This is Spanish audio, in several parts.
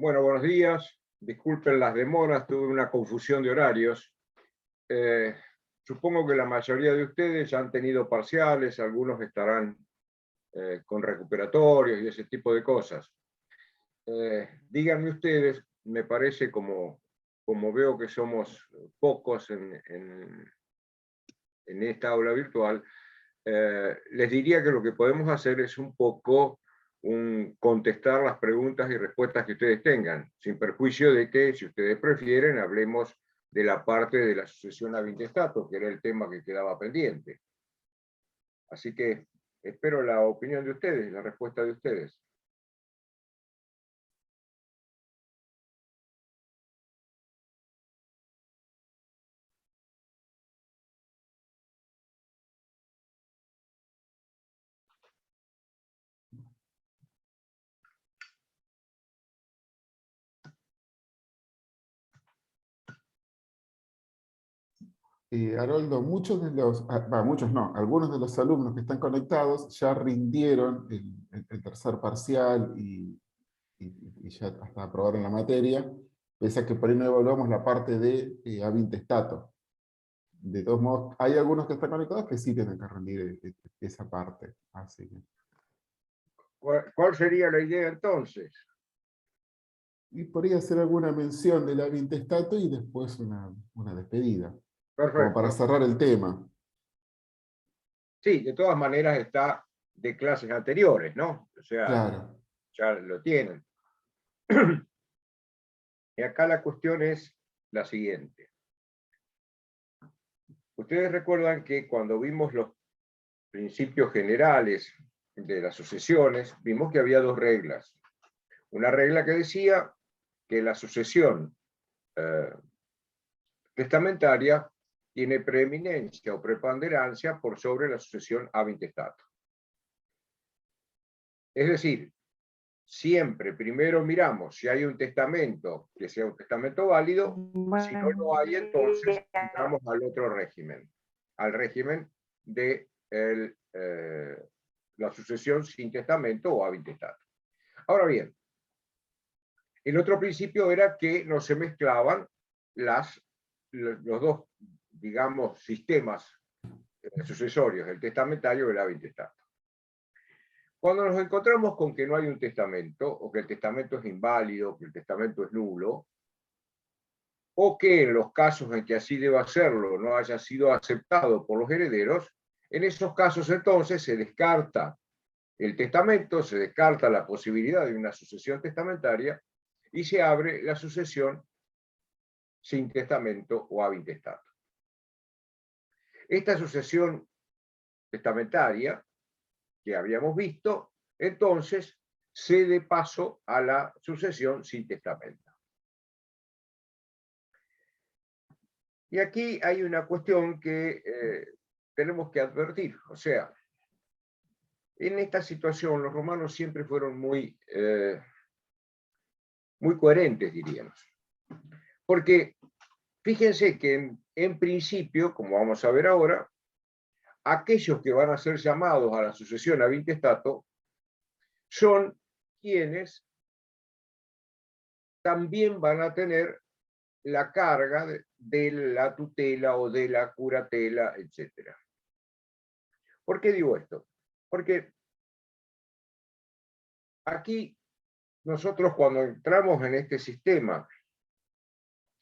Bueno, buenos días. Disculpen las demoras, tuve una confusión de horarios. Eh, Supongo que la mayoría de ustedes ya han tenido parciales, algunos estarán con recuperatorios y ese tipo de cosas. Díganme ustedes, me parece como veo que somos pocos en esta aula virtual, les diría que lo que podemos hacer es un poco contestar las preguntas y respuestas que ustedes tengan, sin perjuicio de que, si ustedes prefieren, hablemos de la parte de la sucesión a Vintestato, que era el tema que quedaba pendiente. Así que espero la opinión de ustedes, la respuesta de ustedes. Haroldo, muchos de los, muchos no, algunos de los alumnos que están conectados ya rindieron el tercer parcial y ya hasta aprobaron la materia, pese a que por ahí no evaluamos la parte de Avintestato. De todos modos, hay algunos que están conectados que sí tienen que rendir esa parte. Así que. ¿Cuál sería la idea entonces? Y podría hacer alguna mención del Avintestato y después una despedida, como para Perfecto. cerrar el tema. Sí, de todas maneras está de clases anteriores, ¿no? O sea, Claro. ya lo tienen. Y acá la cuestión es la siguiente. Ustedes recuerdan que cuando vimos los principios generales de las sucesiones, vimos que había dos reglas. Una regla que decía que la sucesión testamentaria tiene preeminencia o preponderancia por sobre la sucesión ab intestato. Es decir, siempre primero miramos si hay un testamento que sea un testamento válido, si no lo hay, entonces entramos al otro régimen, al régimen de la sucesión sin testamento o ab intestato. Ahora bien, el otro principio era que no se mezclaban los dos, digamos, sistemas sucesorios, el testamentario y el ab intestato. Cuando nos encontramos con que no hay un testamento, o que el testamento es inválido, que el testamento es nulo, o que en los casos en que así deba serlo no haya sido aceptado por los herederos, en esos casos entonces se descarta el testamento, se descarta la posibilidad de una sucesión testamentaria y se abre la sucesión sin testamento o ab intestato. Esta sucesión testamentaria que habíamos visto, entonces cede paso a la sucesión sin testamento. Y aquí hay una cuestión que tenemos que advertir, o sea, en esta situación los romanos siempre fueron muy coherentes, diríamos. Porque fíjense que en principio, como vamos a ver ahora, aquellos que van a ser llamados a la sucesión ab intestato son quienes también van a tener la carga de la tutela o de la curatela, etc. ¿Por qué digo esto? Porque aquí nosotros cuando entramos en este sistema,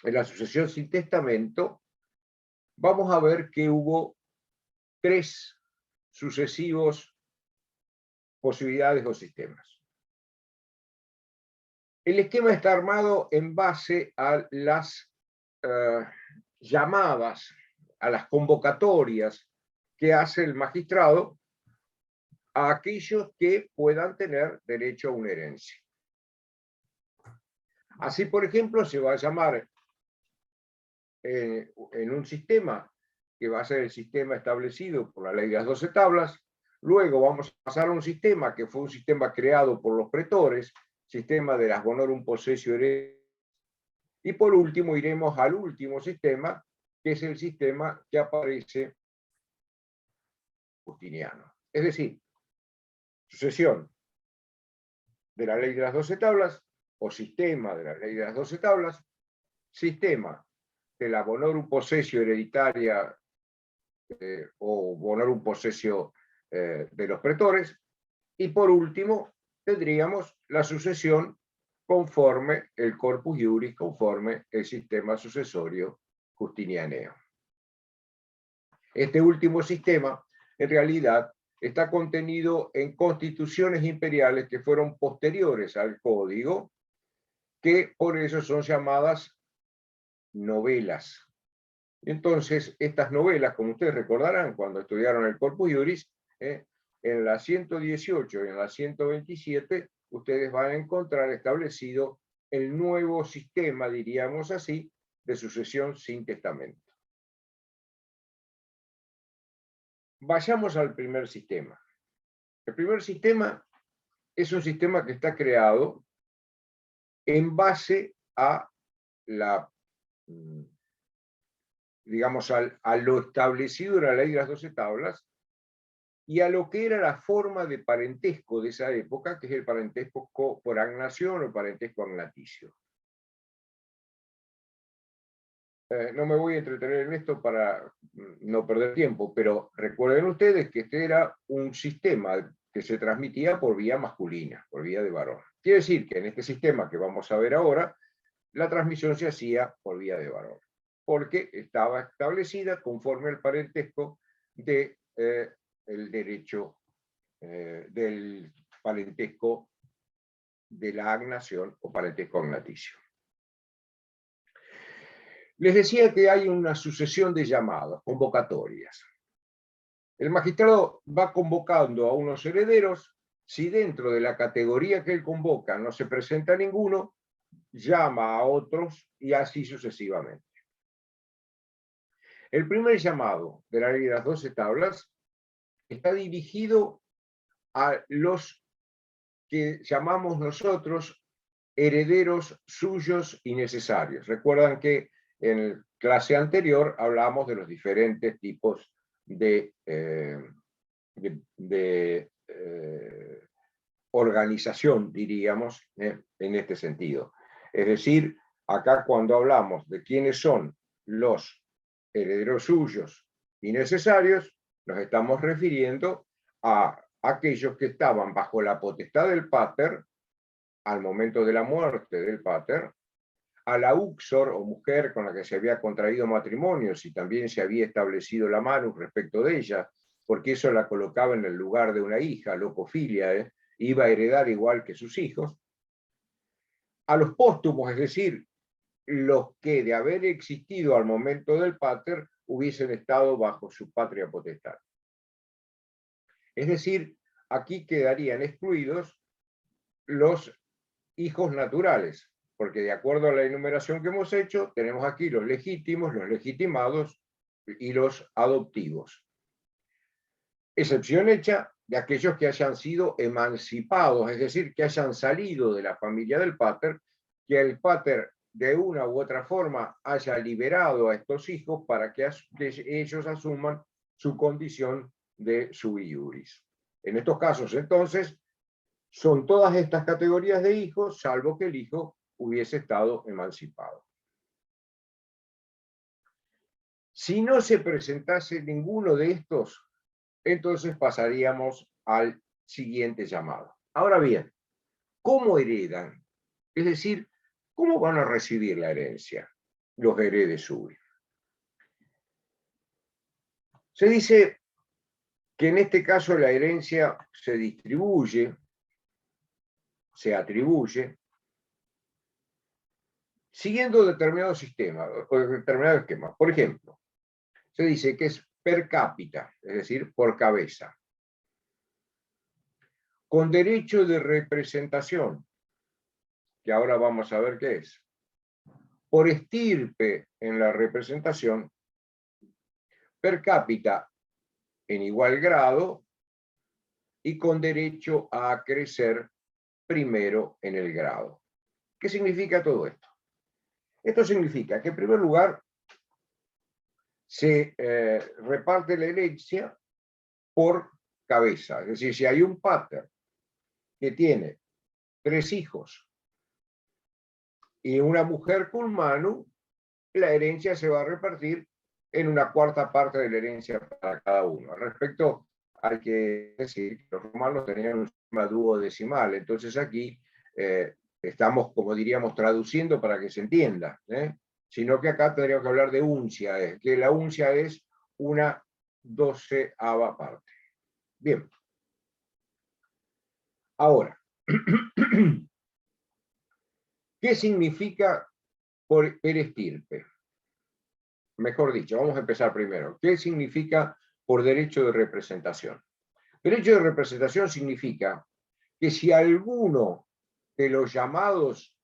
en la sucesión sin testamento, vamos a ver que hubo tres sucesivos posibilidades o sistemas. El esquema está armado en base a las llamadas, a las convocatorias que hace el magistrado a aquellos que puedan tener derecho a una herencia. Así, por ejemplo, se va a llamar en un sistema que va a ser el sistema establecido por la ley de las 12 tablas. Luego vamos a pasar a un sistema que fue un sistema creado por los pretores, sistema de las bonorum possessio hereditatis. Y por último iremos al último sistema, que es el sistema que aparece justiniano. Es decir, sucesión de la ley de las 12 tablas, o sistema de la ley de las 12 tablas, sistema de la bonorum possessio hereditaria o bonorum possessio de los pretores, y por último tendríamos la sucesión conforme el corpus iuris, conforme el sistema sucesorio justinianeo. Este último sistema, en realidad, está contenido en constituciones imperiales que fueron posteriores al código, que por eso son llamadas novelas. Entonces, estas novelas, como ustedes recordarán cuando estudiaron el Corpus Iuris, en la 118 y en la 127, ustedes van a encontrar establecido el nuevo sistema, diríamos así, de sucesión sin testamento. Vayamos al primer sistema. El primer sistema es un sistema que está creado en base a la, digamos, a lo establecido en la ley de las 12 tablas y a lo que era la forma de parentesco de esa época, que es el parentesco por agnación o parentesco agnaticio. No me voy a entretener en esto para no perder tiempo, pero recuerden ustedes que este era un sistema que se transmitía por vía masculina, por vía de varón. Quiere decir que en este sistema que vamos a ver ahora, la transmisión se hacía por vía de varón, porque estaba establecida conforme al parentesco del derecho del parentesco de la agnación o parentesco agnaticio. Les decía que hay una sucesión de llamadas, convocatorias. El magistrado va convocando a unos herederos. Si dentro de la categoría que él convoca no se presenta ninguno, llama a otros y así sucesivamente. El primer llamado de la ley de las 12 tablas está dirigido a los que llamamos nosotros herederos suyos y necesarios. Recuerdan que en la clase anterior hablamos de los diferentes tipos de organización, diríamos, en este sentido. Es decir, acá cuando hablamos de quiénes son los herederos suyos y necesarios, nos estamos refiriendo a aquellos que estaban bajo la potestad del pater al momento de la muerte del pater, a la uxor o mujer con la que se había contraído matrimonio, si también se había establecido la manus respecto de ella, porque eso la colocaba en el lugar de una hija, locofilia, iba a heredar igual que sus hijos, a los póstumos, es decir, los que de haber existido al momento del pater hubiesen estado bajo su patria potestad. Es decir, aquí quedarían excluidos los hijos naturales, porque de acuerdo a la enumeración que hemos hecho, tenemos aquí los legítimos, los legitimados y los adoptivos. Excepción hecha de aquellos que hayan sido emancipados, es decir, que hayan salido de la familia del pater, que el pater de una u otra forma haya liberado a estos hijos para que ellos asuman su condición de sui iuris. En estos casos, entonces, son todas estas categorías de hijos, salvo que el hijo hubiese estado emancipado. Si no se presentase ninguno de estos, entonces pasaríamos al siguiente llamado. Ahora bien, ¿cómo heredan? Es decir, ¿cómo van a recibir la herencia los heredes suyos? Se dice que en este caso la herencia se distribuye, se atribuye, siguiendo determinado sistema o determinado esquema. Por ejemplo, se dice que es per cápita, es decir, por cabeza, con derecho de representación, que ahora vamos a ver qué es, por estirpe en la representación, per cápita en igual grado y con derecho a crecer primero en el grado. ¿Qué significa todo esto? Esto significa que en primer lugar se reparte la herencia por cabeza. Es decir, si hay un pater que tiene 3 hijos y una mujer cum manu, la herencia se va a repartir en una cuarta parte de la herencia para cada uno. Respecto al que decir, los romanos tenían un sistema duodecimal, entonces aquí estamos, como diríamos, traduciendo para que se entienda, sino que acá tendríamos que hablar de uncia, que la uncia es una 12ª parte. Bien. Ahora, ¿qué significa per estirpe? Mejor dicho, vamos a empezar primero. ¿Qué significa por derecho de representación? Derecho de representación significa que si alguno de los llamados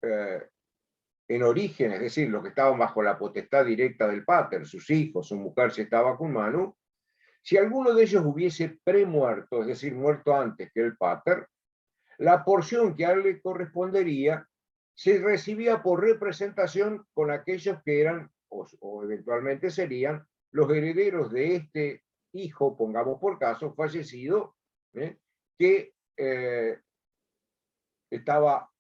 en origen, es decir, los que estaban bajo la potestad directa del pater, sus hijos, su mujer si estaba cum manu, si alguno de ellos hubiese premuerto, es decir, muerto antes que el pater, la porción que a él le correspondería se recibía por representación con aquellos que eran o eventualmente serían los herederos de este hijo, pongamos por caso, fallecido, que estaba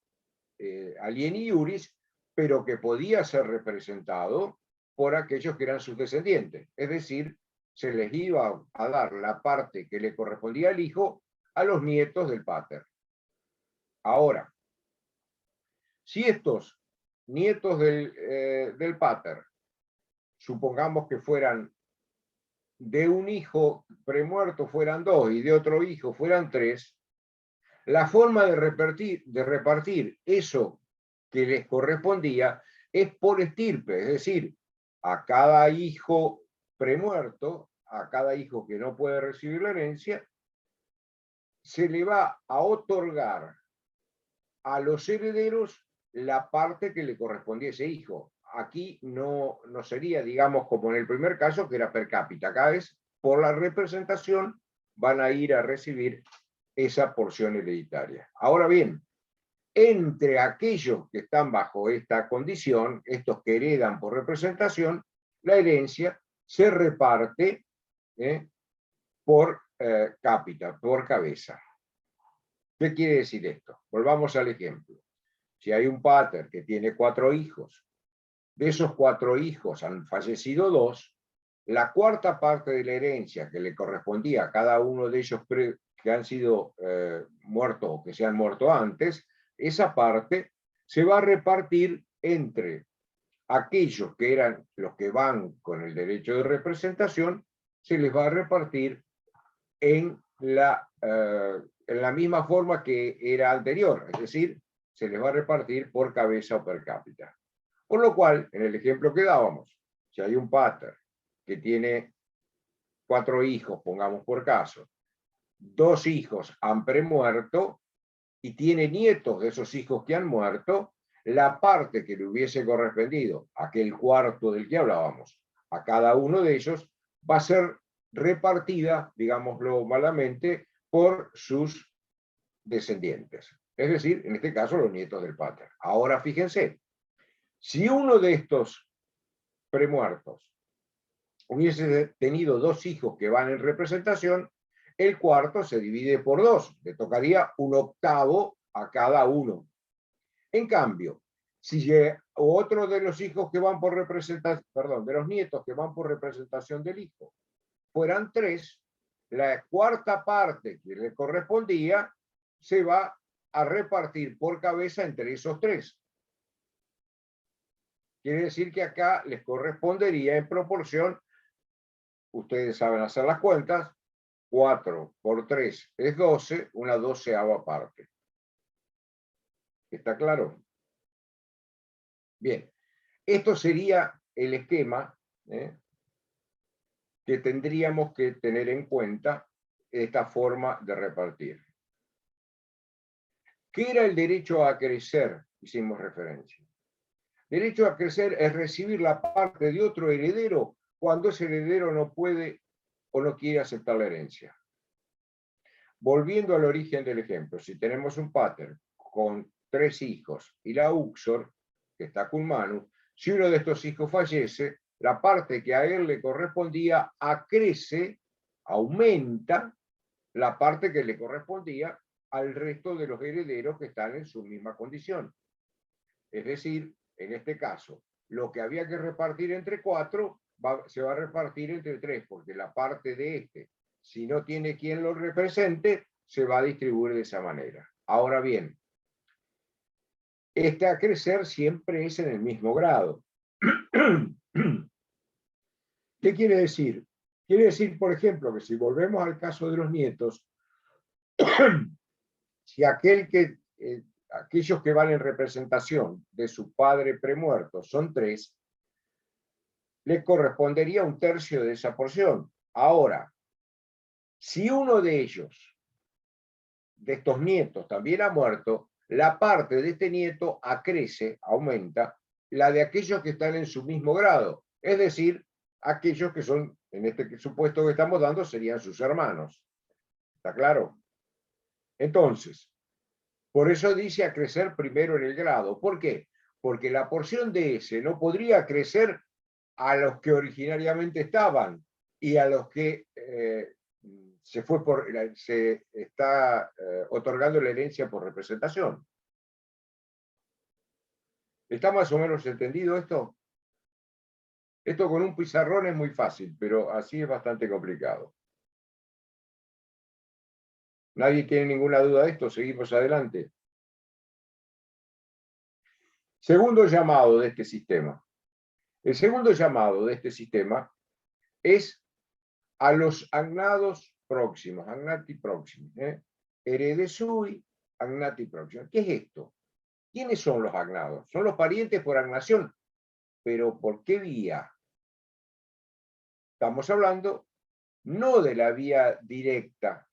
alieni iuris, pero que podía ser representado por aquellos que eran sus descendientes. Es decir, se les iba a dar la parte que le correspondía al hijo a los nietos del pater. Ahora, si estos nietos del pater, supongamos que fueran de un hijo premuerto fueran 2 y de otro hijo fueran 3, la forma de repartir eso que les correspondía es por estirpe, es decir, a cada hijo premuerto, a cada hijo que no puede recibir la herencia, se le va a otorgar a los herederos la parte que le correspondía a ese hijo. Aquí no sería, digamos, como en el primer caso, que era per cápita. Acá es por la representación, van a ir a recibir esa porción hereditaria. Ahora bien, entre aquellos que están bajo esta condición, estos que heredan por representación, la herencia se reparte por cápita, por cabeza. ¿Qué quiere decir esto? Volvamos al ejemplo. Si hay un pater que tiene 4 hijos, de esos 4 hijos han fallecido 2, la cuarta parte de la herencia que le correspondía a cada uno de ellos que han sido muertos o que se han muerto antes, esa parte se va a repartir entre aquellos que eran los que van con el derecho de representación, se les va a repartir en la misma forma que era anterior, es decir, se les va a repartir por cabeza o per cápita. Por lo cual, en el ejemplo que dábamos, si hay un pater que tiene 4 hijos, pongamos por caso, 2 hijos han premuerto y tiene nietos de esos hijos que han muerto, la parte que le hubiese correspondido, aquel cuarto del que hablábamos, a cada uno de ellos, va a ser repartida, digámoslo malamente, por sus descendientes. Es decir, en este caso, los nietos del pater. Ahora fíjense, si uno de estos premuertos hubiese tenido 2 hijos que van en representación, el cuarto se divide por 2, le tocaría un octavo a cada uno. En cambio, si otro de los hijos que van por representación, perdón, de los nietos que van por representación del hijo, fueran 3, la cuarta parte que le correspondía se va a repartir por cabeza entre esos 3. Quiere decir que acá les correspondería en proporción, ustedes saben hacer las cuentas, 4 por 3 es 12, una 12ª parte. ¿Está claro? Bien, esto sería el esquema que tendríamos que tener en cuenta esta forma de repartir. ¿Qué era el derecho a crecer? Hicimos referencia. Derecho a crecer es recibir la parte de otro heredero cuando ese heredero no puede o no quiere aceptar la herencia. Volviendo al origen del ejemplo, si tenemos un pater con 3 hijos y la uxor, que está cum manu, si uno de estos hijos fallece, la parte que a él le correspondía acrece, aumenta la parte que le correspondía al resto de los herederos que están en su misma condición. Es decir, en este caso, lo que había que repartir entre 4 se va a repartir entre 3, porque la parte de este, si no tiene quien lo represente, se va a distribuir de esa manera. Ahora bien, este acrecer siempre es en el mismo grado. ¿Qué quiere decir? Quiere decir, por ejemplo, que si volvemos al caso de los nietos, si aquellos que van en representación de su padre premuerto son 3, le correspondería 1/3 de esa porción. Ahora, si uno de ellos, de estos nietos, también ha muerto, la parte de este nieto acrece, aumenta, la de aquellos que están en su mismo grado. Es decir, aquellos que son, en este supuesto que estamos dando, serían sus hermanos. ¿Está claro? Entonces, por eso dice a crecer primero en el grado. ¿Por qué? Porque la porción de ese no podría crecer a los que originariamente estaban y a los que se está otorgando la herencia por representación. ¿Está más o menos entendido esto? Esto con un pizarrón es muy fácil, pero así es bastante complicado. ¿Nadie tiene ninguna duda de esto? Seguimos adelante. Segundo llamado de este sistema. El segundo llamado de este sistema es a los agnados próximos, agnati próximos. Herede sui, agnati próximos. ¿Qué es esto? ¿Quiénes son los agnados? Son los parientes por agnación. ¿Pero por qué vía? Estamos hablando no de la vía directa,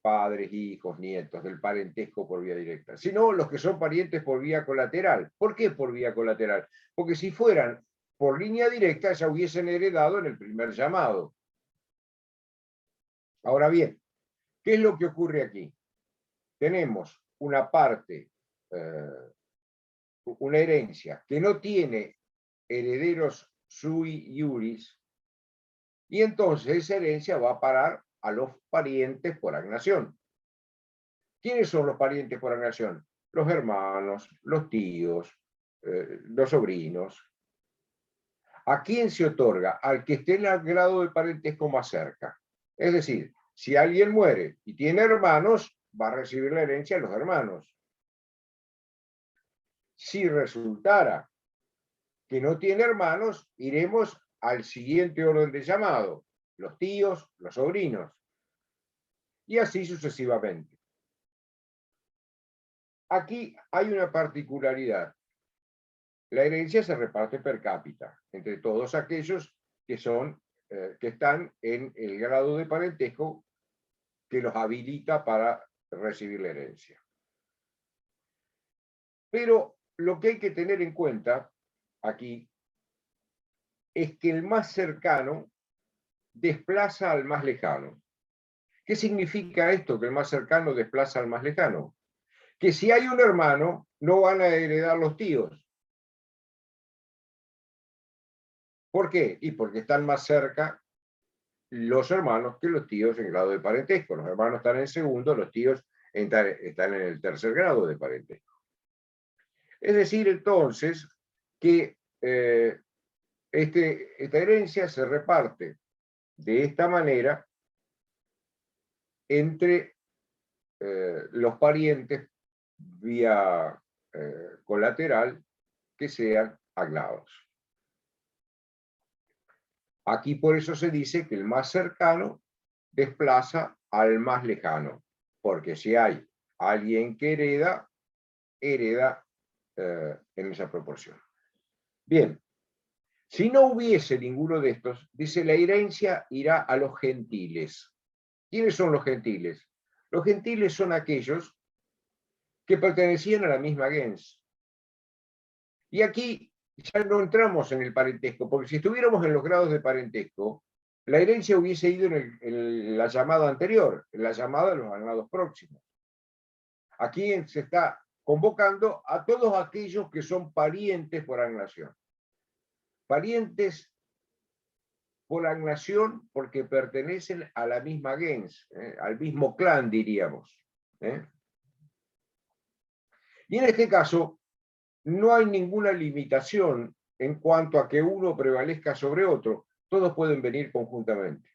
padres, hijos, nietos, del parentesco por vía directa, sino los que son parientes por vía colateral. ¿Por qué por vía colateral? Porque si fueran por línea directa ya hubiesen heredado en el primer llamado. Ahora bien, ¿qué es lo que ocurre aquí? Tenemos una parte, una herencia que no tiene herederos sui iuris, y entonces esa herencia va a parar a los parientes por agnación. ¿Quiénes son los parientes por agnación? Los hermanos, los tíos, los sobrinos. ¿A quién se otorga? Al que esté en el grado de parentesco más cerca. Es decir, si alguien muere y tiene hermanos, va a recibir la herencia de los hermanos. Si resultara que no tiene hermanos, iremos al siguiente orden de llamado: los tíos, los sobrinos, y así sucesivamente. Aquí hay una particularidad. La herencia se reparte per cápita entre todos aquellos que están en el grado de parentesco que los habilita para recibir la herencia. Pero lo que hay que tener en cuenta aquí es que el más cercano desplaza al más lejano. ¿Qué significa esto, que el más cercano desplaza al más lejano? Que si hay un hermano, no van a heredar los tíos. ¿Por qué? Y porque están más cerca los hermanos que los tíos en grado de parentesco. Los hermanos están en segundo, los tíos están en el tercer grado de parentesco. Es decir, entonces, que esta herencia se reparte de esta manera entre los parientes vía colateral que sean agnados. Aquí por eso se dice que el más cercano desplaza al más lejano, porque si hay alguien que hereda en esa proporción. Bien, si no hubiese ninguno de estos, dice la herencia irá a los gentiles. ¿Quiénes son los gentiles? Los gentiles son aquellos que pertenecían a la misma gens. Y aquí ya no entramos en el parentesco, porque si estuviéramos en los grados de parentesco, la herencia hubiese ido en la llamada anterior, en la llamada de los agnados próximos. Aquí se está convocando a todos aquellos que son parientes por agnación. Parientes por agnación porque pertenecen a la misma gens, al mismo clan, diríamos. Y en este caso, no hay ninguna limitación en cuanto a que uno prevalezca sobre otro. Todos pueden venir conjuntamente.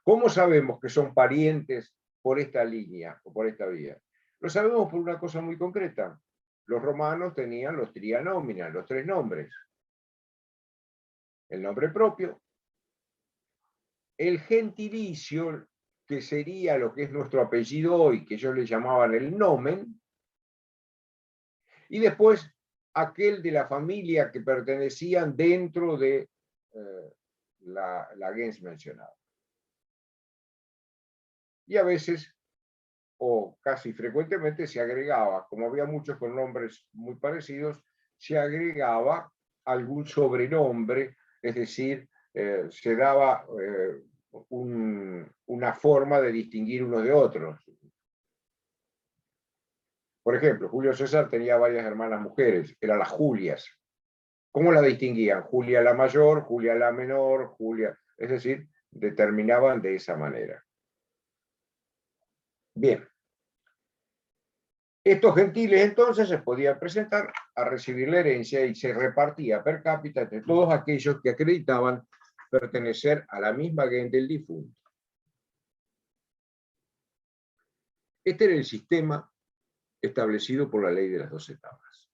¿Cómo sabemos que son parientes por esta línea o por esta vía? Lo sabemos por una cosa muy concreta. Los romanos tenían los trianómina, los tres nombres. El nombre propio, el gentilicio, que sería lo que es nuestro apellido hoy, que ellos le llamaban el nomen, y después aquel de la familia que pertenecían dentro de la gens mencionada. Y a veces, o casi frecuentemente, se agregaba, como había muchos con nombres muy parecidos, se agregaba algún sobrenombre, es decir, se daba una forma de distinguir unos de otros. Por ejemplo, Julio César tenía varias hermanas mujeres, eran las Julias. ¿Cómo la distinguían? Julia la mayor, Julia la menor, Julia, es decir, determinaban de esa manera. Bien. Estos gentiles entonces se podían presentar a recibir la herencia y se repartía per cápita entre todos aquellos que acreditaban pertenecer a la misma gens del difunto. Este era el sistema establecido por la ley de las 12 tablas.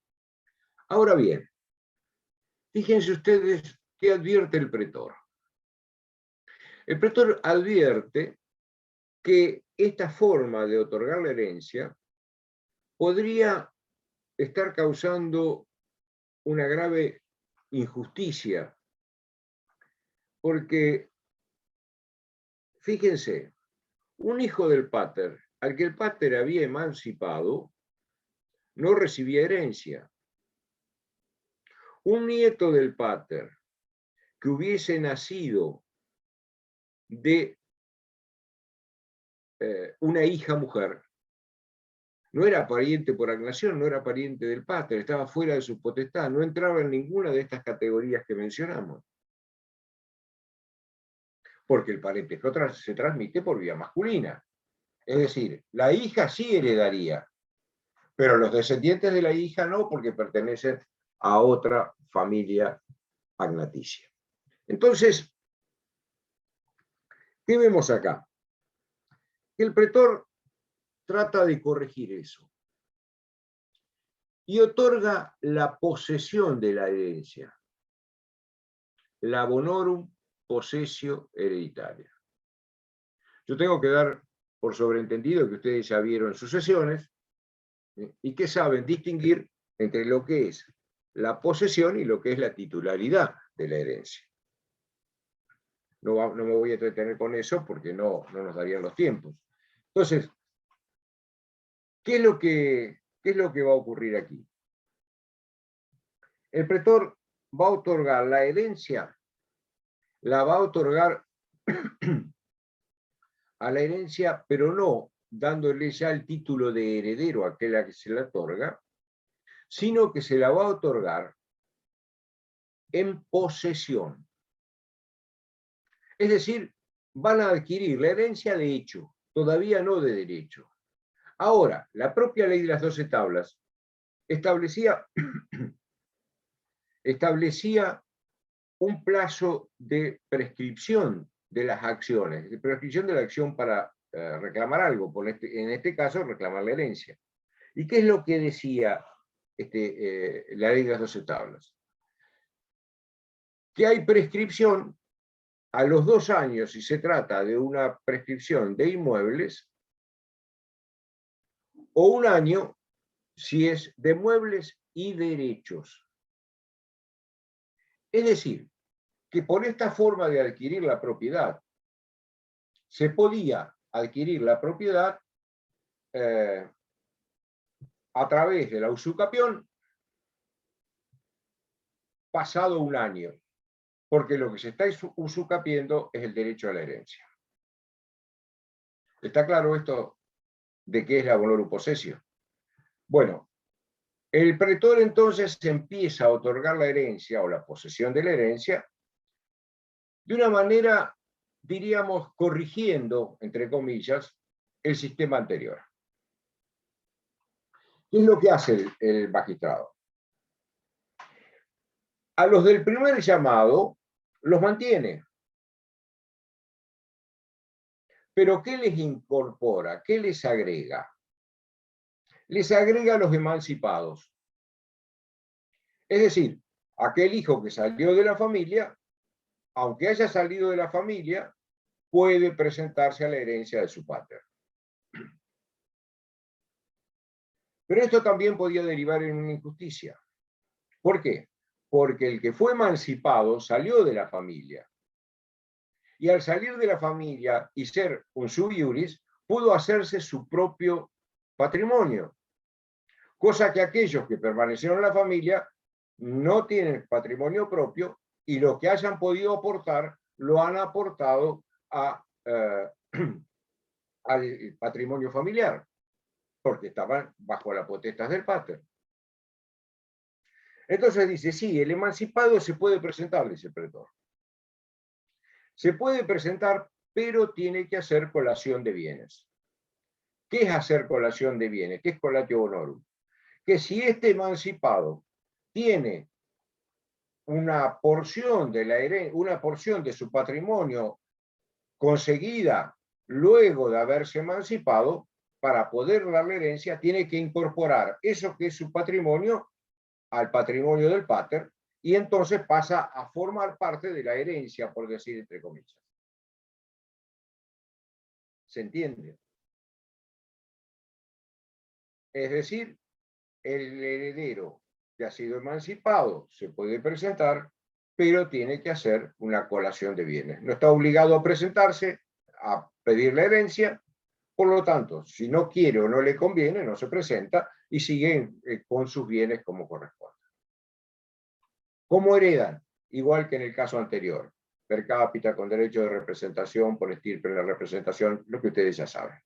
Ahora bien, fíjense ustedes qué advierte el pretor. El pretor advierte que esta forma de otorgar la herencia podría estar causando una grave injusticia, porque, fíjense, un hijo del pater, al que el pater había emancipado, no recibía herencia. Un nieto del pater que hubiese nacido de una hija mujer, no era pariente por agnación, no era pariente del pater, estaba fuera de su potestad, no entraba en ninguna de estas categorías que mencionamos. Porque el parentesco se transmite por vía masculina. Es decir, la hija sí heredaría, pero los descendientes de la hija no, porque pertenecen a otra familia agnaticia. Entonces, ¿qué vemos acá? El pretor trata de corregir eso y otorga la posesión de la herencia, la bonorum possessio hereditaria. Yo tengo que dar por sobreentendido que ustedes ya vieron sucesiones y que saben distinguir entre lo que es la posesión y lo que es la titularidad de la herencia. No me voy a entretener con eso porque no nos darían los tiempos. Entonces, ¿qué es lo que va a ocurrir aquí? El pretor va a otorgar la herencia, la va a otorgar a la herencia, pero no dándole ya el título de heredero a aquel a que se la otorga, sino que se la va a otorgar en posesión. Es decir, van a adquirir la herencia de hecho, todavía no de derecho. Ahora, la propia ley de las 12 tablas establecía un plazo de prescripción de las acciones, de prescripción de la acción para reclamar algo, en este caso reclamar la herencia. ¿Y qué es lo que decía la ley de las 12 tablas? Que hay prescripción a los 2 años si se trata de una prescripción de inmuebles, o 1 año si es de muebles y derechos. Es decir, que por esta forma de adquirir la propiedad, se podía adquirir la propiedad a través de la usucapión pasado 1 año, porque lo que se está usucapiendo es el derecho a la herencia. ¿Está claro esto de qué es la bonorum possessio? Bueno, el pretor entonces empieza a otorgar la herencia o la posesión de la herencia de una manera, diríamos, corrigiendo, entre comillas, el sistema anterior. ¿Qué es lo que hace el magistrado? A los del primer llamado los mantiene. Pero ¿qué les incorpora? ¿Qué les agrega? Les agrega a los emancipados. Es decir, aquel hijo que salió de la familia, aunque haya salido de la familia, puede presentarse a la herencia de su pater. Pero esto también podía derivar en una injusticia. ¿Por qué? Porque el que fue emancipado salió de la familia. Y al salir de la familia y ser un sub iuris, pudo hacerse su propio patrimonio. Cosa que aquellos que permanecieron en la familia no tienen patrimonio propio y lo que hayan podido aportar lo han aportado al patrimonio familiar, porque estaban bajo la potestad del pater. Entonces dice, sí, el emancipado se puede presentar, dice el pretor. Se puede presentar, pero tiene que hacer colación de bienes. ¿Qué es hacer colación de bienes? ¿Qué es colatio bonorum? Que si este emancipado tiene una porción de su patrimonio conseguida luego de haberse emancipado, para poder dar la herencia, tiene que incorporar eso que es su patrimonio al patrimonio del pater, y entonces pasa a formar parte de la herencia, por decir entre comillas. ¿Se entiende? Es decir, el heredero que ha sido emancipado se puede presentar, pero tiene que hacer una colación de bienes. No está obligado a presentarse a pedir la herencia, por lo tanto, si no quiere o no le conviene, no se presenta y sigue con sus bienes como corresponde. ¿Cómo heredan? Igual que en el caso anterior, per cápita, con derecho de representación, por estirpe en la representación, lo que ustedes ya saben.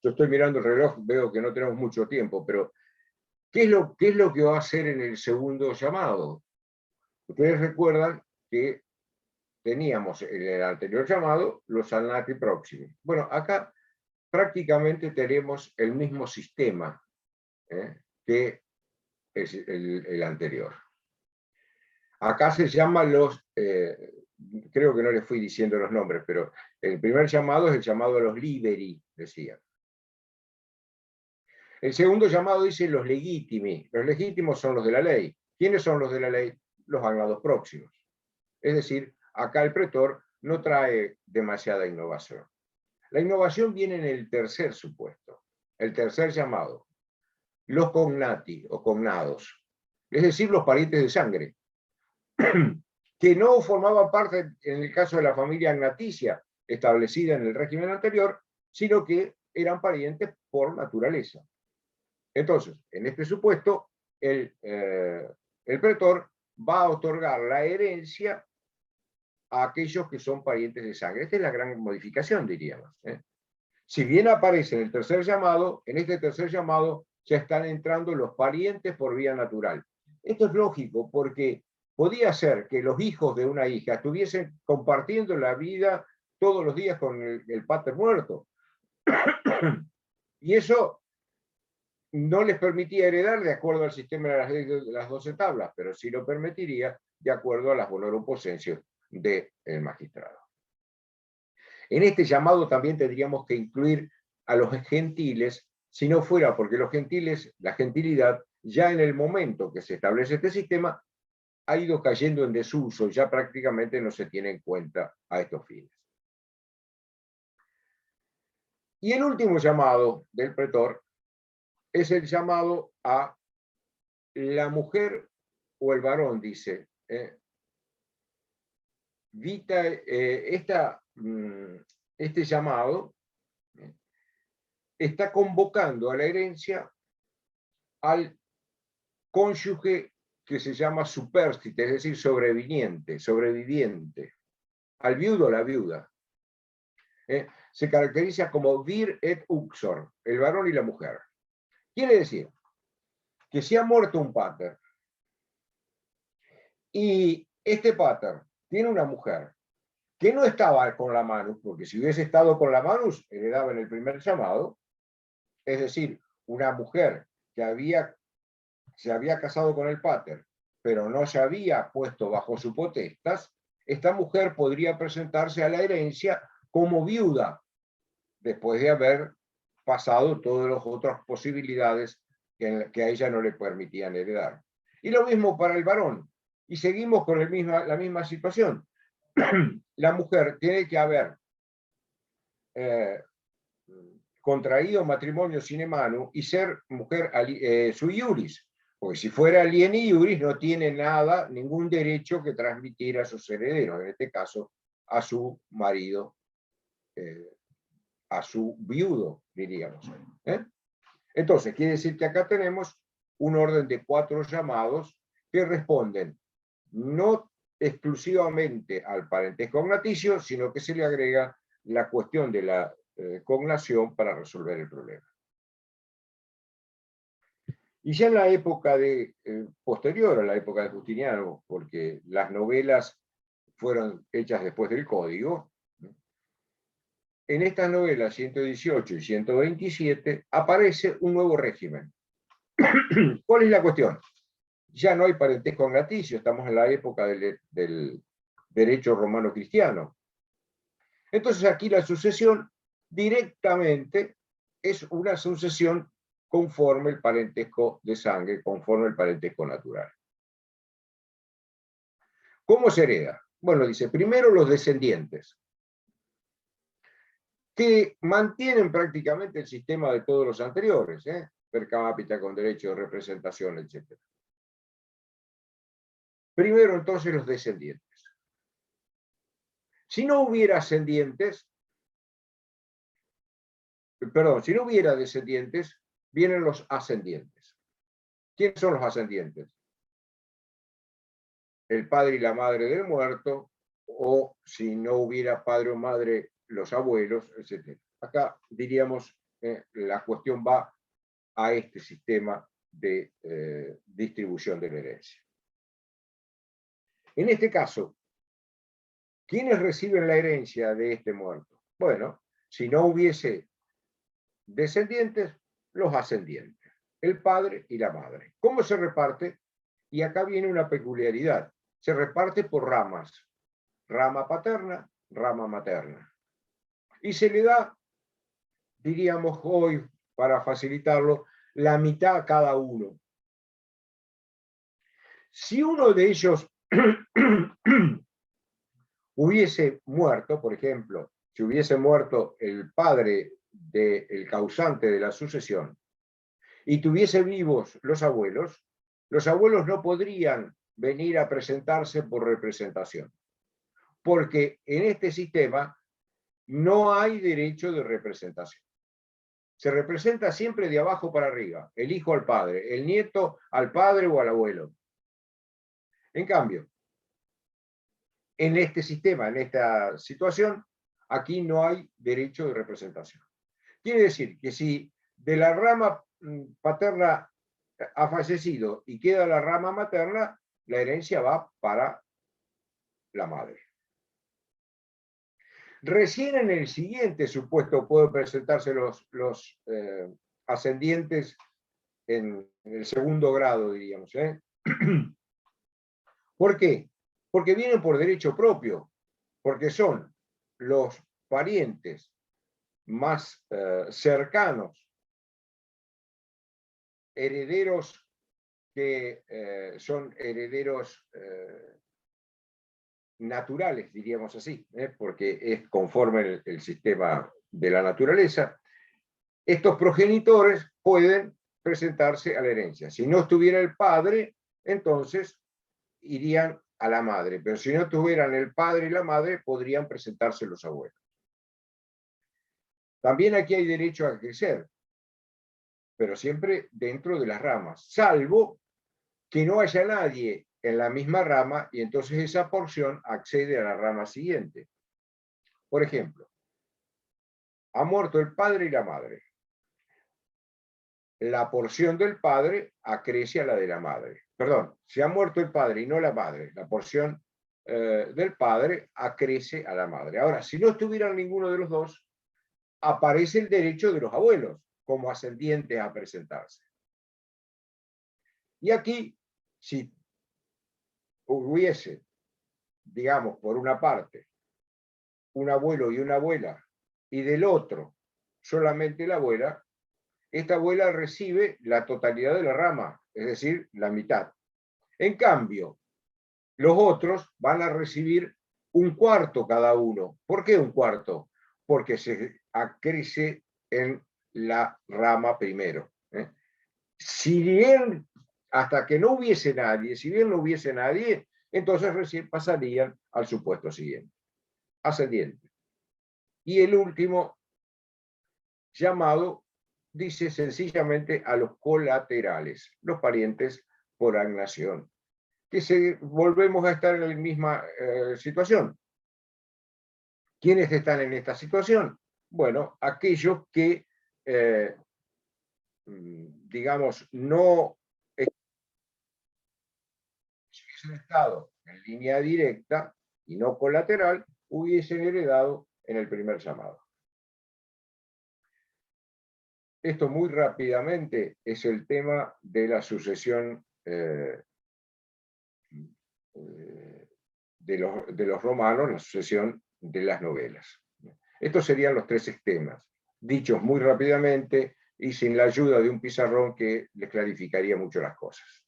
Yo estoy mirando el reloj, veo que no tenemos mucho tiempo, pero ¿qué es lo que va a hacer en el segundo llamado? Ustedes recuerdan que teníamos en el anterior llamado los salnati próximos. Bueno, acá prácticamente tenemos el mismo sistema que es el anterior. Acá se llaman creo que no les fui diciendo los nombres, pero el primer llamado es el llamado a los liberi, decía. El segundo llamado dice los legitimi. Los legítimos son los de la ley. ¿Quiénes son los de la ley? Los agnados próximos. Es decir, acá el pretor no trae demasiada innovación. La innovación viene en el tercer supuesto, el tercer llamado. Los cognati o cognados, es decir, los parientes de sangre, que no formaban parte, en el caso de la familia agnaticia, establecida en el régimen anterior, sino que eran parientes por naturaleza. Entonces, en este supuesto, el pretor va a otorgar la herencia a aquellos que son parientes de sangre. Esta es la gran modificación, diríamos. Si bien aparece en el tercer llamado, en este tercer llamado ya están entrando los parientes por vía natural. Esto es lógico porque podía ser que los hijos de una hija estuviesen compartiendo la vida todos los días con el pater muerto. Y eso no les permitía heredar de acuerdo al sistema de las 12 tablas, pero sí lo permitiría de acuerdo a las bonorum potentiae del magistrado. En este llamado también tendríamos que incluir a los gentiles, si no fuera porque los gentiles, la gentilidad, ya en el momento que se establece este sistema, ha ido cayendo en desuso, ya prácticamente no se tiene en cuenta a estos fines. Y el último llamado del pretor es el llamado a la mujer o el varón, dice. Este llamado está convocando a la herencia al cónyuge que se llama superstite, es decir, sobreviviente, al viudo o la viuda. Se caracteriza como vir et uxor, el varón y la mujer. Quiere decir que si ha muerto un pater y este pater tiene una mujer que no estaba con la manus, porque si hubiese estado con la manus, heredaba en el primer llamado, es decir, una mujer que se había casado con el pater, pero no se había puesto bajo su potestas, esta mujer podría presentarse a la herencia como viuda, después de haber pasado todas las otras posibilidades que a ella no le permitían heredar. Y lo mismo para el varón. Y seguimos con la misma situación. La mujer tiene que haber contraído matrimonio sine manu y ser mujer sui iuris, porque si fuera alieni iuris no tiene nada, ningún derecho que transmitir a sus herederos, en este caso a su marido, a su viudo, diríamos. Entonces, quiere decir que acá tenemos un orden de 4 llamados que responden no exclusivamente al parentesco cognaticio, sino que se le agrega la cuestión de la cognación para resolver el problema. Y ya en la época posterior a la época de Justiniano, porque las novelas fueron hechas después del Código, en estas novelas 118 y 127 aparece un nuevo régimen. ¿Cuál es la cuestión? Ya no hay parentesco cognaticio, estamos en la época del derecho romano cristiano. Entonces aquí la sucesión directamente es una sucesión conforme el parentesco de sangre, conforme el parentesco natural. ¿Cómo se hereda? Bueno, dice, primero los descendientes, que mantienen prácticamente el sistema de todos los anteriores, per cápita con derecho de representación, etc. Primero entonces los descendientes. Si no hubiera ascendientes, perdón, si no hubiera descendientes, vienen los ascendientes. ¿Quiénes son los ascendientes? El padre y la madre del muerto, o si no hubiera padre o madre, los abuelos, etc. Acá diríamos, la cuestión va a este sistema de distribución de la herencia. En este caso, ¿quiénes reciben la herencia de este muerto? Bueno, si no hubiese descendientes, los ascendientes, el padre y la madre. ¿Cómo se reparte? Y acá viene una peculiaridad. Se reparte por ramas. Rama paterna, rama materna. Y se le da, diríamos hoy, para facilitarlo, la mitad a cada uno. Si uno de ellos hubiese muerto, por ejemplo, si hubiese muerto el padre del causante de la sucesión y tuviese vivos los abuelos no podrían venir a presentarse por representación, porque en este sistema no hay derecho de representación. Se representa siempre de abajo para arriba, el hijo al padre, el nieto al padre o al abuelo. En cambio, en este sistema, en esta situación, aquí no hay derecho de representación. Quiere decir que si de la rama paterna ha fallecido y queda la rama materna, la herencia va para la madre. Recién en el siguiente supuesto pueden presentarse los ascendientes en el segundo grado, diríamos. ¿Por qué? Porque vienen por derecho propio, porque son los parientes más cercanos, herederos que son herederos naturales, diríamos así, porque es conforme el sistema de la naturaleza. Estos progenitores pueden presentarse a la herencia. Si no estuviera el padre, entonces irían a la madre, pero si no tuvieran el padre y la madre, podrían presentarse los abuelos. También aquí hay derecho a crecer, pero siempre dentro de las ramas, salvo que no haya nadie en la misma rama y entonces esa porción accede a la rama siguiente. Por ejemplo, ha muerto el padre y la madre. La porción del padre acrece a la de la madre. Perdón, si ha muerto el padre y no la madre, la porción del padre acrece a la madre. Ahora, si no estuvieran ninguno de los dos, aparece el derecho de los abuelos. como ascendientes a presentarse. Y aquí, si hubiese, digamos, por una parte, un abuelo y una abuela, y del otro solamente la abuela, esta abuela recibe la totalidad de la rama, es decir, la mitad. En cambio, los otros van a recibir un cuarto cada uno. ¿Por qué un cuarto? Porque se acrece en la rama primero. Si bien, hasta que no hubiese nadie, si bien no hubiese nadie, entonces recién pasarían al supuesto siguiente, ascendiente. Y el último llamado dice sencillamente a los colaterales, los parientes por agnación, que volvemos a estar en la misma situación. ¿Quiénes están en esta situación? Bueno, aquellos que, digamos, no hubiesen estado en línea directa y no colateral, hubiesen heredado en el primer llamado. Esto muy rápidamente es el tema de la sucesión de los romanos, la sucesión de las novelas. Estos serían los tres esquemas, dichos muy rápidamente y sin la ayuda de un pizarrón que les clarificaría mucho las cosas.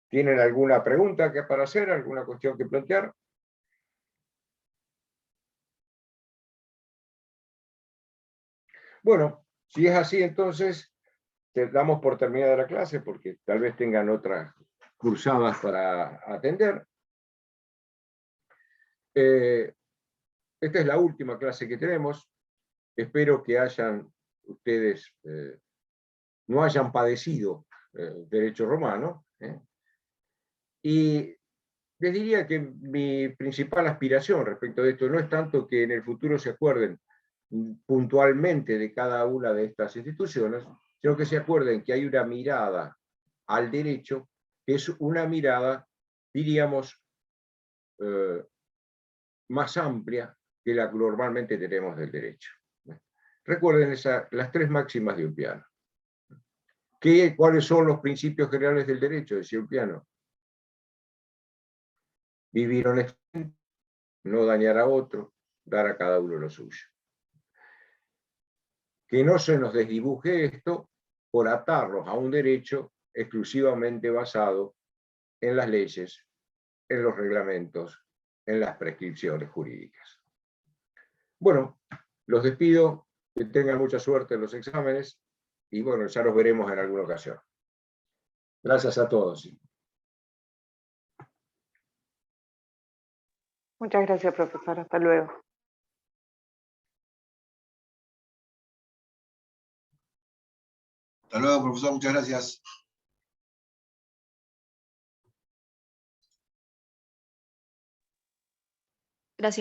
¿Tienen alguna pregunta para hacer, alguna cuestión que plantear? Bueno, si es así, entonces te damos por terminada la clase, porque tal vez tengan otras cursadas para atender. Esta es la última clase que tenemos. Espero que ustedes no hayan padecido derecho romano. Y les diría que mi principal aspiración respecto de esto no es tanto que en el futuro se acuerden puntualmente de cada una de estas instituciones, sino que se acuerden que hay una mirada al derecho que es una mirada, diríamos, más amplia que la que normalmente tenemos del derecho. Recuerden las tres máximas de Ulpiano. ¿Cuáles son los principios generales del derecho? Decía Ulpiano. Vivir honestamente, no dañar a otro, dar a cada uno lo suyo. Que no se nos desdibuje esto por atarnos a un derecho exclusivamente basado en las leyes, en los reglamentos, en las prescripciones jurídicas. Bueno, los despido, que tengan mucha suerte en los exámenes y bueno, ya los veremos en alguna ocasión. Gracias a todos. Muchas gracias, profesor. Hasta luego. Hasta luego, profesor. Muchas gracias.